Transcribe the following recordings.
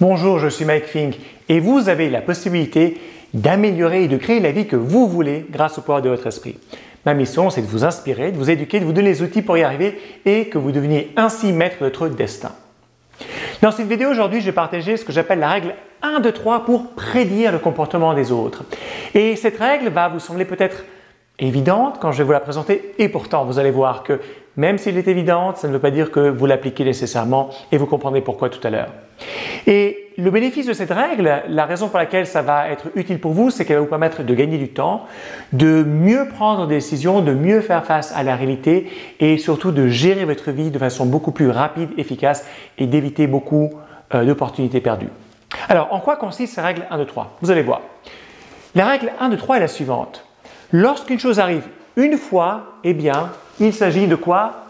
Bonjour, je suis Mike Fink et vous avez la possibilité d'améliorer et de créer la vie que vous voulez grâce au pouvoir de votre esprit. Ma mission, c'est de vous inspirer, de vous éduquer, de vous donner les outils pour y arriver et que vous deveniez ainsi maître de votre destin. Dans cette vidéo aujourd'hui, je vais partager ce que j'appelle la règle 1, 2, 3 pour prédire le comportement des autres. Et cette règle va vous sembler peut-être évidente quand je vais vous la présenter et pourtant vous allez voir que même s'il est évidente, ça ne veut pas dire que vous l'appliquez nécessairement et vous comprendrez pourquoi tout à l'heure. Et le bénéfice de cette règle, la raison pour laquelle ça va être utile pour vous, c'est qu'elle va vous permettre de gagner du temps, de mieux prendre des décisions, de mieux faire face à la réalité et surtout de gérer votre vie de façon beaucoup plus rapide, efficace et d'éviter beaucoup d'opportunités perdues. Alors, en quoi consiste cette règle 1, 2, 3? Vous allez voir. La règle 1, 2, 3 est la suivante. Lorsqu'une chose arrive une fois, eh bien, il s'agit de quoi?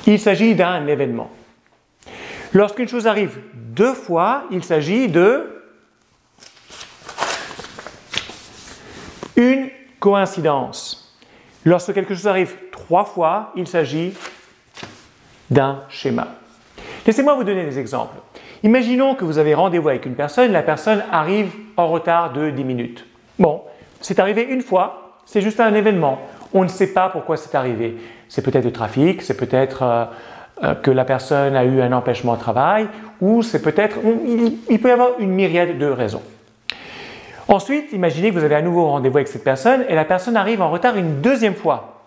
Il s'agit d'un événement. Lorsqu'une chose arrive deux fois, il s'agit de une coïncidence. Lorsque quelque chose arrive trois fois, il s'agit d'un schéma. Laissez-moi vous donner des exemples. Imaginons que vous avez rendez-vous avec une personne, la personne arrive en retard de 10 minutes. Bon, c'est arrivé une fois, c'est juste un événement. On ne sait pas pourquoi c'est arrivé. C'est peut-être le trafic, c'est peut-être que la personne a eu un empêchement au travail ou c'est peut-être, il peut y avoir une myriade de raisons. Ensuite, imaginez que vous avez un nouveau rendez-vous avec cette personne et la personne arrive en retard une deuxième fois.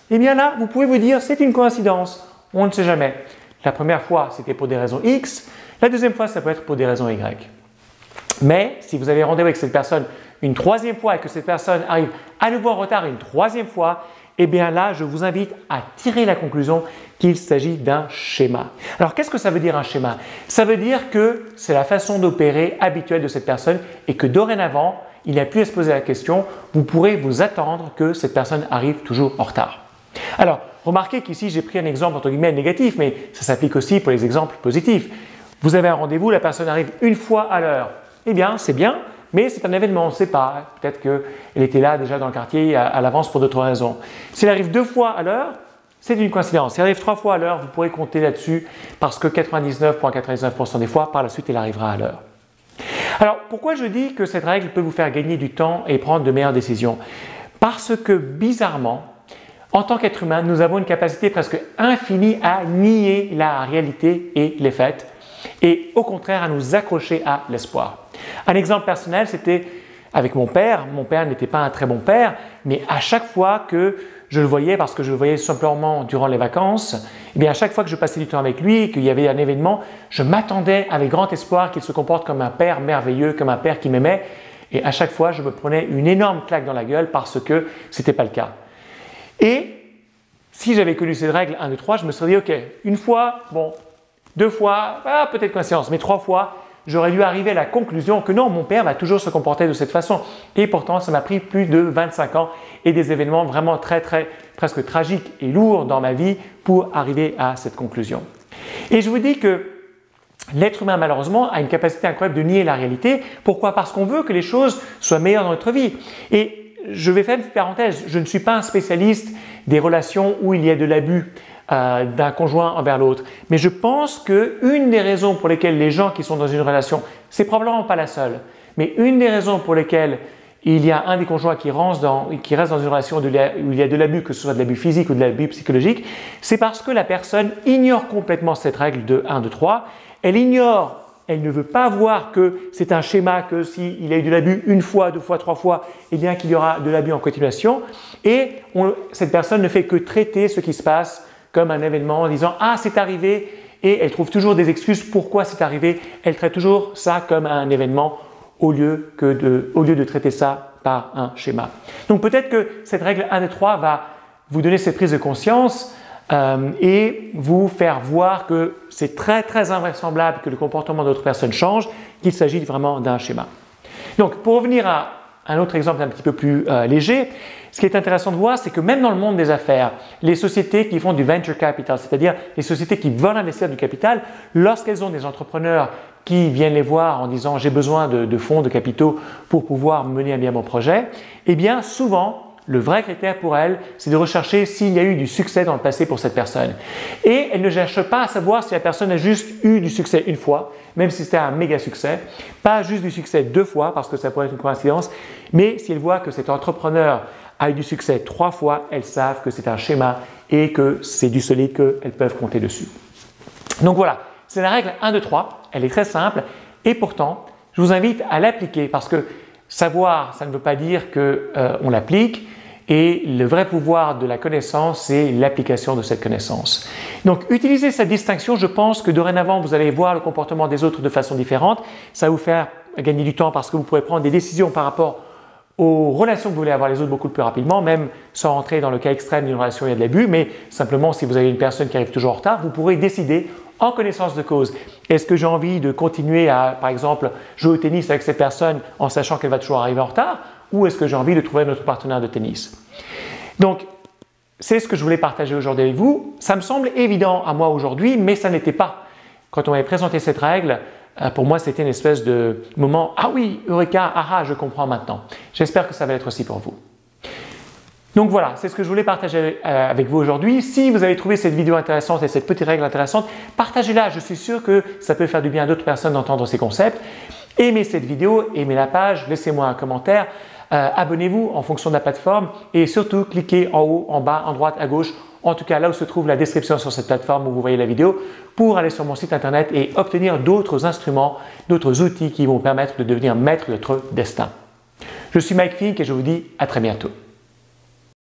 Eh bien là, vous pouvez vous dire c'est une coïncidence, on ne sait jamais. La première fois, c'était pour des raisons X, la deuxième fois, ça peut être pour des raisons Y. Mais si vous avez rendez-vous avec cette personne une troisième fois et que cette personne arrive à nouveau en retard une troisième fois, eh bien là, je vous invite à tirer la conclusion qu'il s'agit d'un schéma. Alors, qu'est-ce que ça veut dire un schéma? Ça veut dire que c'est la façon d'opérer habituelle de cette personne et que dorénavant, il n'a plus à se poser la question, vous pourrez vous attendre que cette personne arrive toujours en retard. Alors, remarquez qu'ici, j'ai pris un exemple entre guillemets négatif, mais ça s'applique aussi pour les exemples positifs. Vous avez un rendez-vous, la personne arrive une fois à l'heure. Eh bien, c'est bien, mais c'est un événement, on ne sait pas. Peut-être qu'elle était là déjà dans le quartier à l'avance pour d'autres raisons. S'il arrive deux fois à l'heure, c'est une coïncidence. S'il arrive trois fois à l'heure, vous pourrez compter là-dessus parce que 99,99% des fois, par la suite, il arrivera à l'heure. Alors, pourquoi je dis que cette règle peut vous faire gagner du temps et prendre de meilleures décisions? Parce que bizarrement, en tant qu'être humain, nous avons une capacité presque infinie à nier la réalité et les faits et au contraire à nous accrocher à l'espoir. Un exemple personnel, c'était avec mon père. Mon père n'était pas un très bon père, mais à chaque fois que je le voyais, parce que je le voyais simplement durant les vacances, eh bien à chaque fois que je passais du temps avec lui, qu'il y avait un événement, je m'attendais avec grand espoir qu'il se comporte comme un père merveilleux, comme un père qui m'aimait. Et à chaque fois, je me prenais une énorme claque dans la gueule parce que ce n'était pas le cas. Et si j'avais connu cette règle 1, 2, 3, je me serais dit, ok, une fois, bon, deux fois, peut-être coïncidence, mais trois fois, j'aurais dû arriver à la conclusion que non, mon père va toujours se comporter de cette façon. Et pourtant, ça m'a pris plus de 25 ans et des événements vraiment presque tragiques et lourds dans ma vie pour arriver à cette conclusion. Et je vous dis que l'être humain, malheureusement, a une capacité incroyable de nier la réalité. Pourquoi? Parce qu'on veut que les choses soient meilleures dans notre vie. Et je vais faire une petite parenthèse, je ne suis pas un spécialiste des relations où il y a de l'abus d'un conjoint envers l'autre. Mais je pense qu'une des raisons pour lesquelles les gens qui sont dans une relation, c'est probablement pas la seule, mais une des raisons pour lesquelles il y a un des conjoints qui reste dans une relation où il y a de l'abus, que ce soit de l'abus physique ou de l'abus psychologique, c'est parce que la personne ignore complètement cette règle de 1, 2, 3. Elle ignore, elle ne veut pas voir que c'est un schéma, que s'il y a eu de l'abus une fois, deux fois, trois fois, eh bien qu'il y aura de l'abus en continuation. Et cette personne ne fait que traiter ce qui se passe comme un événement en disant « Ah, c'est arrivé » et elle trouve toujours des excuses pourquoi c'est arrivé. Elle traite toujours ça comme un événement au lieu de traiter ça par un schéma. Donc peut-être que cette règle 1 et 3 va vous donner cette prise de conscience et vous faire voir que c'est très invraisemblable que le comportement d'autres personnes change, qu'il s'agit vraiment d'un schéma. Donc pour revenir à un autre exemple un petit peu plus léger, ce qui est intéressant de voir, c'est que même dans le monde des affaires, les sociétés qui font du venture capital, c'est-à-dire les sociétés qui veulent investir du capital, lorsqu'elles ont des entrepreneurs qui viennent les voir en disant « j'ai besoin de fonds, de capitaux pour pouvoir mener à bien mon projet », eh bien souvent, le vrai critère pour elle, c'est de rechercher s'il y a eu du succès dans le passé pour cette personne. Et elle ne cherche pas à savoir si la personne a juste eu du succès une fois, même si c'était un méga succès, pas juste du succès 2 fois parce que ça pourrait être une coïncidence, mais si elle voit que cet entrepreneur a eu du succès 3 fois, elles savent que c'est un schéma et que c'est du solide qu'elles peuvent compter dessus. Donc voilà, c'est la règle 1, 2, 3, elle est très simple et pourtant, je vous invite à l'appliquer parce que savoir, ça ne veut pas dire qu'on l'applique et le vrai pouvoir de la connaissance, c'est l'application de cette connaissance. Donc, utilisez cette distinction, je pense que dorénavant, vous allez voir le comportement des autres de façon différente. Ça va vous faire gagner du temps parce que vous pourrez prendre des décisions par rapport aux relations que vous voulez avoir les autres beaucoup plus rapidement, même sans rentrer dans le cas extrême d'une relation où il y a de l'abus, mais simplement si vous avez une personne qui arrive toujours en retard, vous pourrez décider en connaissance de cause. Est-ce que j'ai envie de continuer à, par exemple, jouer au tennis avec cette personne en sachant qu'elle va toujours arriver en retard ou est-ce que j'ai envie de trouver notre partenaire de tennis? Donc, c'est ce que je voulais partager aujourd'hui avec vous. Ça me semble évident à moi aujourd'hui, mais ça n'était pas. Quand on m'avait présenté cette règle, pour moi, c'était une espèce de moment « Ah oui, Eureka, aha, je comprends maintenant ». J'espère que ça va être aussi pour vous. Donc voilà, c'est ce que je voulais partager avec vous aujourd'hui. Si vous avez trouvé cette vidéo intéressante et cette petite règle intéressante, partagez-la. Je suis sûr que ça peut faire du bien à d'autres personnes d'entendre ces concepts. Aimez cette vidéo, aimez la page, laissez-moi un commentaire, abonnez-vous en fonction de la plateforme et surtout cliquez en haut, en bas, en droite, à gauche, en tout cas là où se trouve la description sur cette plateforme où vous voyez la vidéo pour aller sur mon site internet et obtenir d'autres instruments, d'autres outils qui vont vous permettre de devenir maître de votre destin. Je suis Mike Fink et je vous dis à très bientôt.